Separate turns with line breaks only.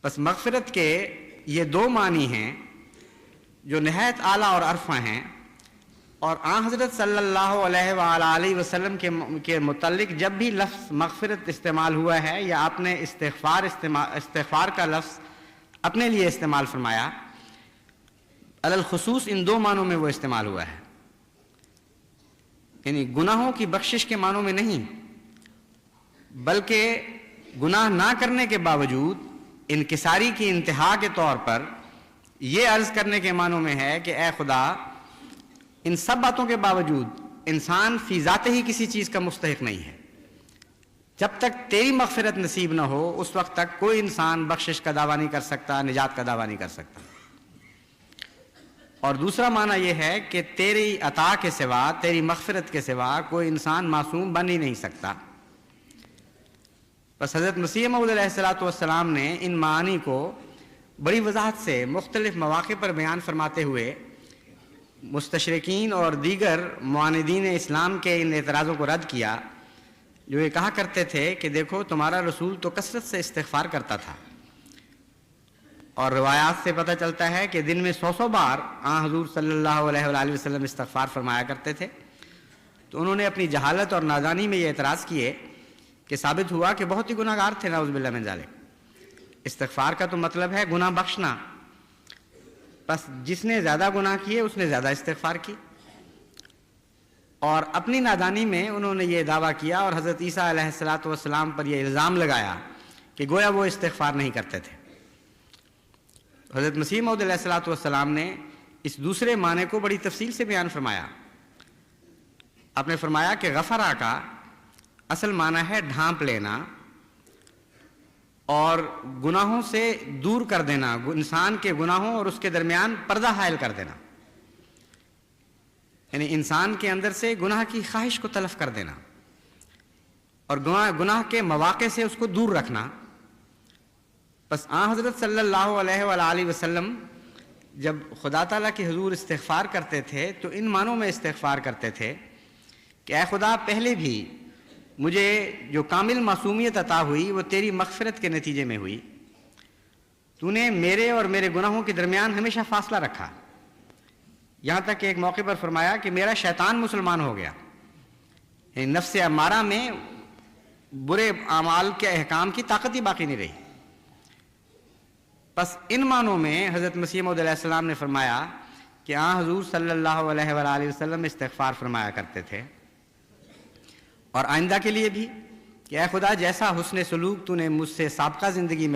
بس مغفرت کے یہ دو معنی ہیں جو نہایت اعلیٰ اور عرفہ ہیں، اور آن حضرت صلی اللہ علیہ وآلہ وسلم کے متعلق جب بھی لفظ مغفرت استعمال ہوا ہے یا آپ نے استغفار کا لفظ اپنے لیے استعمال فرمایا، علی الخصوص ان دو معنوں میں وہ استعمال ہوا ہے، یعنی گناہوں کی بخشش کے معنوں میں نہیں، بلکہ گناہ نہ کرنے کے باوجود انکساری کی انتہا کے طور پر یہ عرض کرنے کے معنوں میں ہے کہ اے خدا، ان سب باتوں کے باوجود انسان فی ذات ہی کسی چیز کا مستحق نہیں ہے، جب تک تیری مغفرت نصیب نہ ہو اس وقت تک کوئی انسان بخشش کا دعویٰ نہیں کر سکتا، نجات کا دعویٰ نہیں کر سکتا۔ اور دوسرا معنی یہ ہے کہ تیری عطا کے سوا، تیری مغفرت کے سوا کوئی انسان معصوم بن ہی نہیں سکتا۔ بس حضرت مسیح موعود علیہ السلام نے ان معانی کو بڑی وضاحت سے مختلف مواقع پر بیان فرماتے ہوئے مستشرقین اور دیگر معاندین اسلام کے ان اعتراضوں کو رد کیا، جو یہ کہا کرتے تھے کہ دیکھو تمہارا رسول تو کثرت سے استغفار کرتا تھا، اور روایات سے پتہ چلتا ہے کہ دن میں 100 بار حضور صلی اللہ علیہ وآلہ وسلم استغفار فرمایا کرتے تھے۔ تو انہوں نے اپنی جہالت اور نادانی میں یہ اعتراض کیے کہ ثابت ہوا کہ بہت ہی گناہ گار تھے، نعوذ باللہ من ذالک۔ استغفار کا تو مطلب ہے گناہ بخشنا، بس جس نے زیادہ گناہ کیے اس نے زیادہ استغفار کی، اور اپنی نادانی میں انہوں نے یہ دعویٰ کیا اور حضرت عیسیٰ علیہ السلام پر یہ الزام لگایا کہ گویا وہ استغفار نہیں کرتے تھے۔ حضرت مسیح موعود علیہ السلام نے اس دوسرے معنی کو بڑی تفصیل سے بیان فرمایا۔ آپ نے فرمایا کہ غفرہ کا اصل معنی ہے ڈھانپ لینا اور گناہوں سے دور کر دینا، انسان کے گناہوں اور اس کے درمیان پردہ حائل کر دینا، یعنی انسان کے اندر سے گناہ کی خواہش کو تلف کر دینا اور گناہ کے مواقع سے اس کو دور رکھنا۔ بس حضرت صلی اللہ علیہ وآلہ وسلم جب خدا تعالیٰ کے حضور استغفار کرتے تھے تو ان معنوں میں استغفار کرتے تھے کہ اے خدا، پہلے بھی مجھے جو کامل معصومیت عطا ہوئی وہ تیری مغفرت کے نتیجے میں ہوئی، تو نے میرے اور میرے گناہوں کے درمیان ہمیشہ فاصلہ رکھا، یہاں تک کہ ایک موقع پر فرمایا کہ میرا شیطان مسلمان ہو گیا، یعنی نفس امارہ میں برے اعمال کے احکام کی طاقت ہی باقی نہیں رہی۔ بس ان معنوں میں حضرت مسیح موعود علیہ السلام نے فرمایا کہ حضور صلی اللہ علیہ وآلہ وسلم استغفار فرمایا کرتے تھے، اور آئندہ کے لیے بھی کہ اے خدا، جیسا حسن سلوک تو نے مجھ سے سابقہ زندگی میں